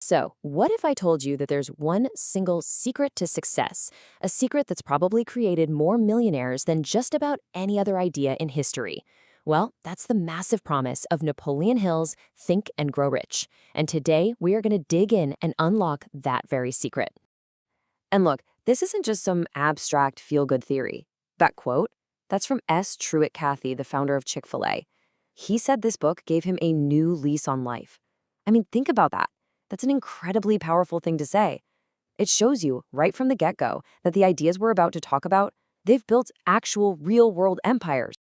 So, what if I told you that there's one single secret to success, a secret that's probably created more millionaires than just about any other idea in history? Well, that's the massive promise of Napoleon Hill's Think and Grow Rich. And today, we are going to dig in and unlock that very secret. And look, this isn't just some abstract feel-good theory. That quote, that's from S. Truett Cathy, the founder of Chick-fil-A. He said this book gave him a new lease on life. I mean, think about that. That's an incredibly powerful thing to say. It shows you, right from the get-go, that the ideas we're about to talk about, they've built actual real-world empires.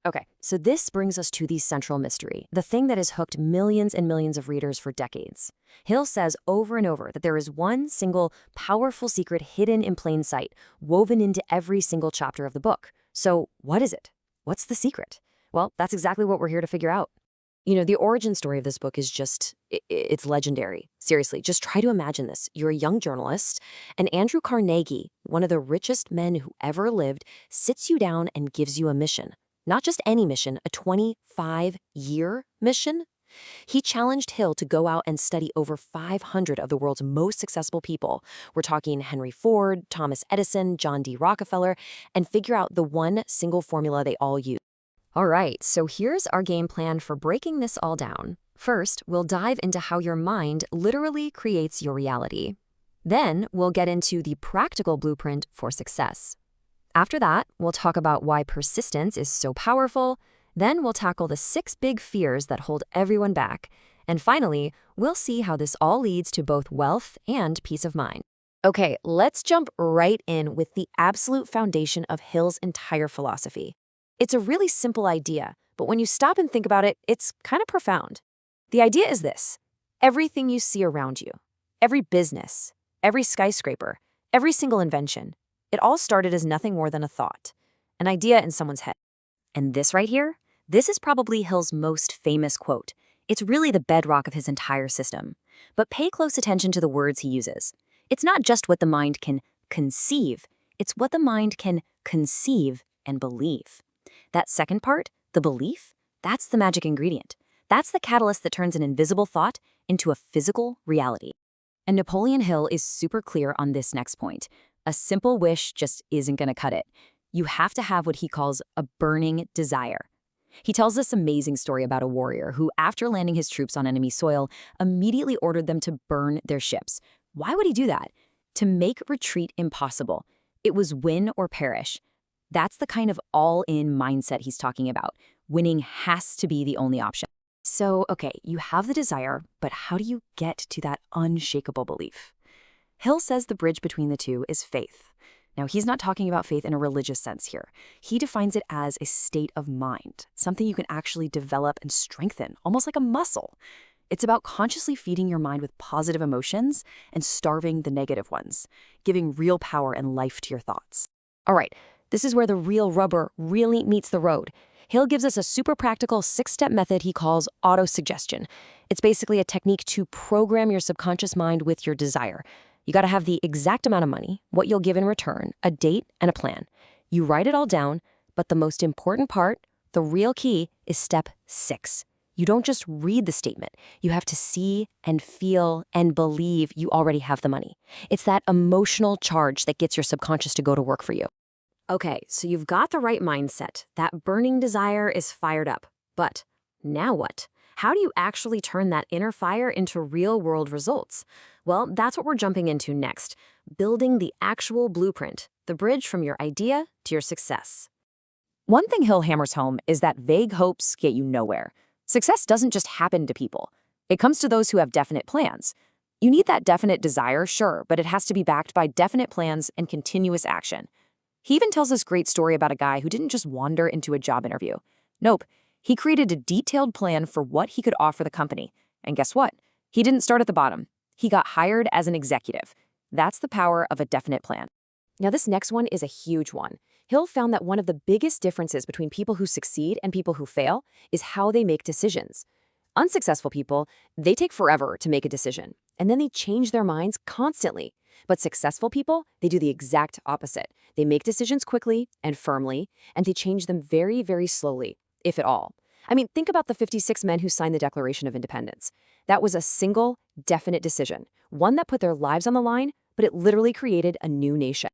Okay, so this brings us to the central mystery, the thing that has hooked millions and millions of readers for decades. Hill says over and over that there is one single powerful secret hidden in plain sight, woven into every single chapter of the book. So what is it? What's the secret? Well, that's exactly what we're here to figure out. You know, the origin story of this book is it's legendary. Seriously, just try to imagine this. You're a young journalist, and Andrew Carnegie, one of the richest men who ever lived, sits you down and gives you a mission. Not just any mission, a 25-year mission. He challenged Hill to go out and study over 500 of the world's most successful people. We're talking Henry Ford, Thomas Edison, John D. Rockefeller, and figure out the one single formula they all use. All right, so here's our game plan for breaking this all down. First, we'll dive into how your mind literally creates your reality. Then, we'll get into the practical blueprint for success. After that, we'll talk about why persistence is so powerful. Then we'll tackle the 6 big fears that hold everyone back. And finally, we'll see how this all leads to both wealth and peace of mind. Okay, let's jump right in with the absolute foundation of Hill's entire philosophy. It's a really simple idea, but when you stop and think about it, it's kind of profound. The idea is this: everything you see around you, every business, every skyscraper, every single invention, it all started as nothing more than a thought, an idea in someone's head. And this right here, this is probably Hill's most famous quote. It's really the bedrock of his entire system. But pay close attention to the words he uses. It's not just what the mind can conceive, it's what the mind can conceive and believe. That second part, the belief, that's the magic ingredient. That's the catalyst that turns an invisible thought into a physical reality. And Napoleon Hill is super clear on this next point. A simple wish just isn't going to cut it. You have to have what he calls a burning desire. He tells this amazing story about a warrior who, after landing his troops on enemy soil, immediately ordered them to burn their ships. Why would he do that? To make retreat impossible. It was win or perish. That's the kind of all-in mindset he's talking about. Winning has to be the only option. So, okay, you have the desire, but how do you get to that unshakable belief? Hill says the bridge between the two is faith. Now, he's not talking about faith in a religious sense here. He defines it as a state of mind, something you can actually develop and strengthen, almost like a muscle. It's about consciously feeding your mind with positive emotions and starving the negative ones, giving real power and life to your thoughts. All right, this is where the real rubber really meets the road. Hill gives us a super practical 6-step method he calls autosuggestion. It's basically a technique to program your subconscious mind with your desire. You got to have the exact amount of money, what you'll give in return, a date, and a plan. You write it all down, but the most important part, the real key, is step 6. You don't just read the statement. You have to see and feel and believe you already have the money. It's that emotional charge that gets your subconscious to go to work for you. Okay, so you've got the right mindset. That burning desire is fired up. But now what? How do you actually turn that inner fire into real-world results? Well, that's what we're jumping into next. Building the actual blueprint, the bridge from your idea to your success. One thing Hill hammers home is that vague hopes get you nowhere. Success doesn't just happen to people. It comes to those who have definite plans. You need that definite desire, sure, but it has to be backed by definite plans and continuous action. He even tells this great story about a guy who didn't just wander into a job interview. Nope, he created a detailed plan for what he could offer the company. And guess what? He didn't start at the bottom. He got hired as an executive. That's the power of a definite plan. Now, this next one is a huge one. Hill found that one of the biggest differences between people who succeed and people who fail is how they make decisions. Unsuccessful people, they take forever to make a decision, and then they change their minds constantly. But successful people, they do the exact opposite. They make decisions quickly and firmly, and they change them very, very slowly, if at all. I mean, think about the 56 men who signed the Declaration of Independence. That was a single, definite decision, one that put their lives on the line, but it literally created a new nation.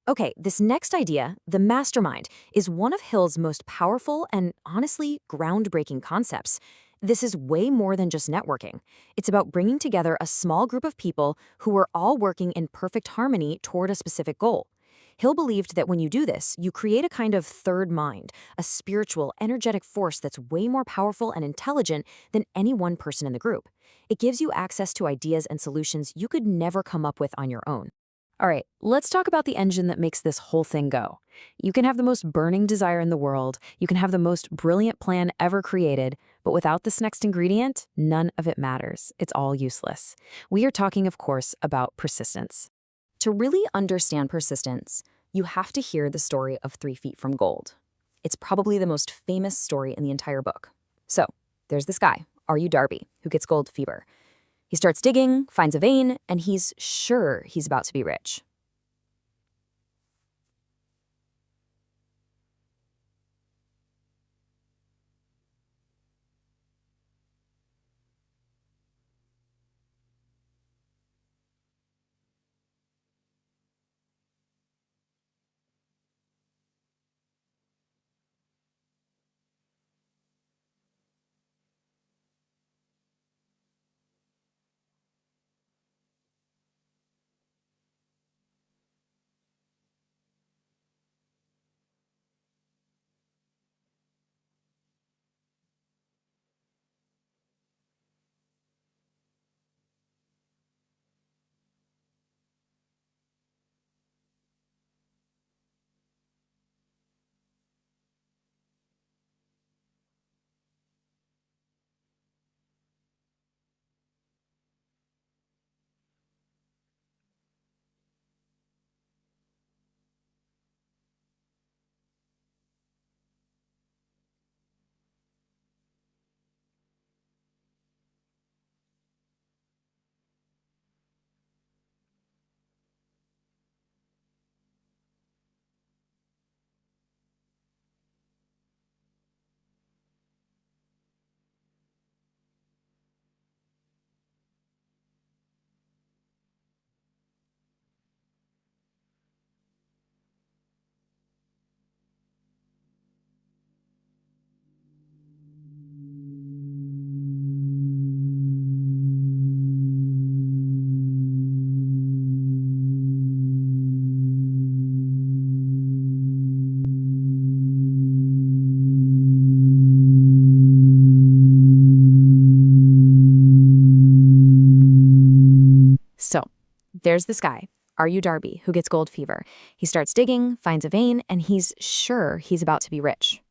Okay, this next idea, the mastermind, is one of Hill's most powerful and honestly groundbreaking concepts. This is way more than just networking. It's about bringing together a small group of people who are all working in perfect harmony toward a specific goal. Hill believed that when you do this, you create a kind of third mind, a spiritual, energetic force that's way more powerful and intelligent than any one person in the group. It gives you access to ideas and solutions you could never come up with on your own. All right, let's talk about the engine that makes this whole thing go. You can have the most burning desire in the world, you can have the most brilliant plan ever created, but without this next ingredient, none of it matters. It's all useless. We are talking, of course, about persistence. To really understand persistence, you have to hear the story of 3 Feet from Gold. It's probably the most famous story in the entire book. So, there's this guy, R.U. Darby, who gets gold fever. He starts digging, finds a vein, and he's sure he's about to be rich. So, there's this guy, R.U. Darby, who gets gold fever. He starts digging, finds a vein, and he's sure he's about to be rich.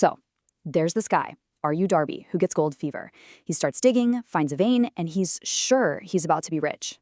So, there's this guy, R.U. Darby, who gets gold fever. He starts digging, finds a vein, and he's sure he's about to be rich.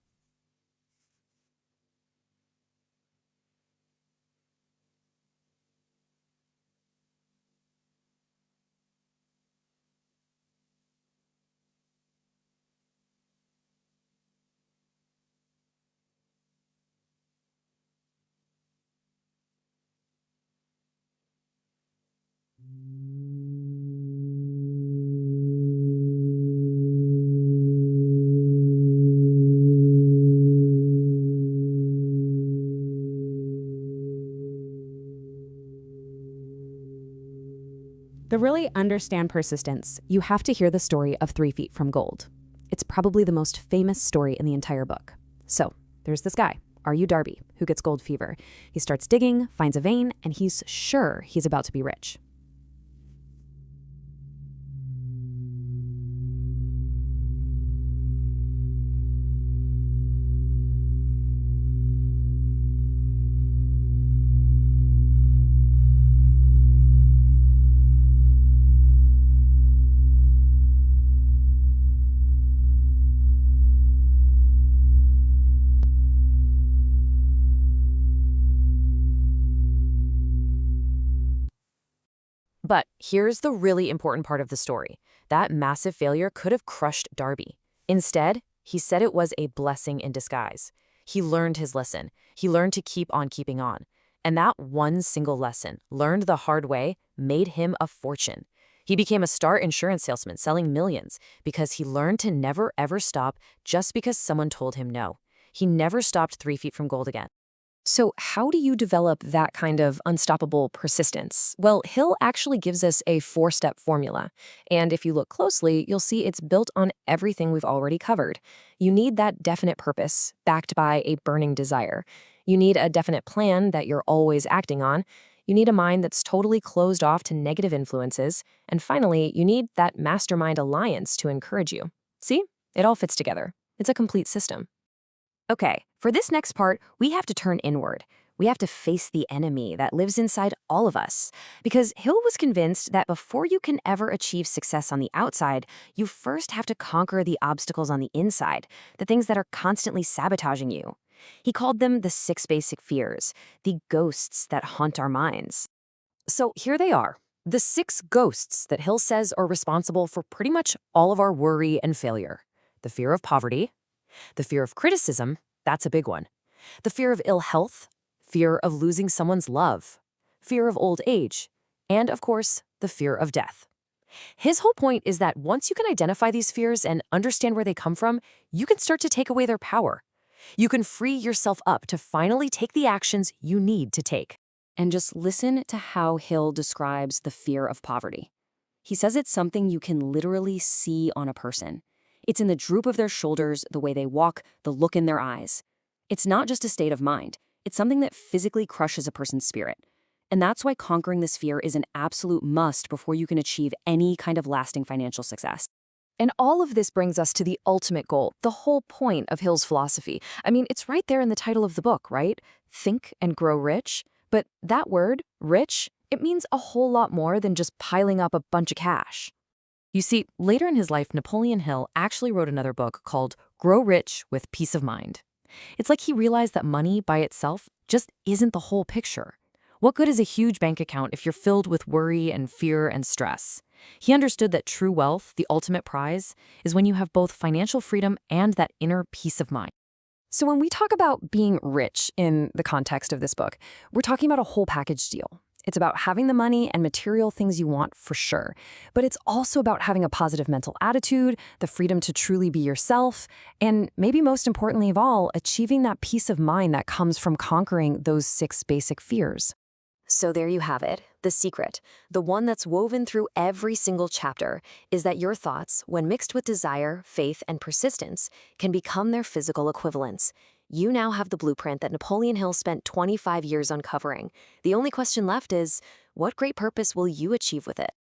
To really understand persistence, you have to hear the story of 3 Feet from Gold. It's probably the most famous story in the entire book. So, there's this guy, R.U. Darby, who gets gold fever. He starts digging, finds a vein, and he's sure he's about to be rich. But here's the really important part of the story. That massive failure could have crushed Darby. Instead, he said it was a blessing in disguise. He learned his lesson. He learned to keep on keeping on. And that one single lesson, learned the hard way, made him a fortune. He became a star insurance salesman selling millions because he learned to never ever stop just because someone told him no. He never stopped 3 feet from gold again. So how do you develop that kind of unstoppable persistence? Well, Hill actually gives us a 4-step formula. And if you look closely, you'll see it's built on everything we've already covered. You need that definite purpose, backed by a burning desire. You need a definite plan that you're always acting on. You need a mind that's totally closed off to negative influences. And finally, you need that mastermind alliance to encourage you. See? It all fits together. It's a complete system. Okay, for this next part, we have to turn inward. We have to face the enemy that lives inside all of us. Because Hill was convinced that before you can ever achieve success on the outside, you first have to conquer the obstacles on the inside, the things that are constantly sabotaging you. He called them the 6 basic fears, the ghosts that haunt our minds. So here they are, the 6 ghosts that Hill says are responsible for pretty much all of our worry and failure. The fear of poverty, the fear of criticism, that's a big one. The fear of ill health, fear of losing someone's love, fear of old age, and of course, the fear of death. His whole point is that once you can identify these fears and understand where they come from, you can start to take away their power. You can free yourself up to finally take the actions you need to take. And just listen to how Hill describes the fear of poverty. He says it's something you can literally see on a person. It's in the droop of their shoulders, the way they walk, the look in their eyes. It's not just a state of mind. It's something that physically crushes a person's spirit. And that's why conquering this fear is an absolute must before you can achieve any kind of lasting financial success. And all of this brings us to the ultimate goal, the whole point of Hill's philosophy. I mean, it's right there in the title of the book, right? Think and grow rich. But that word, rich, it means a whole lot more than just piling up a bunch of cash. You see, later in his life, Napoleon Hill actually wrote another book called Grow Rich with Peace of Mind. It's like he realized that money by itself just isn't the whole picture. What good is a huge bank account if you're filled with worry and fear and stress? He understood that true wealth, the ultimate prize, is when you have both financial freedom and that inner peace of mind. So when we talk about being rich in the context of this book, we're talking about a whole package deal. It's about having the money and material things you want for sure, but it's also about having a positive mental attitude, the freedom to truly be yourself, and maybe most importantly of all, achieving that peace of mind that comes from conquering those 6 basic fears. So there you have it. The secret, the one that's woven through every single chapter, is that your thoughts, when mixed with desire, faith, and persistence, can become their physical equivalents. You now have the blueprint that Napoleon Hill spent 25 years uncovering. The only question left is, what great purpose will you achieve with it?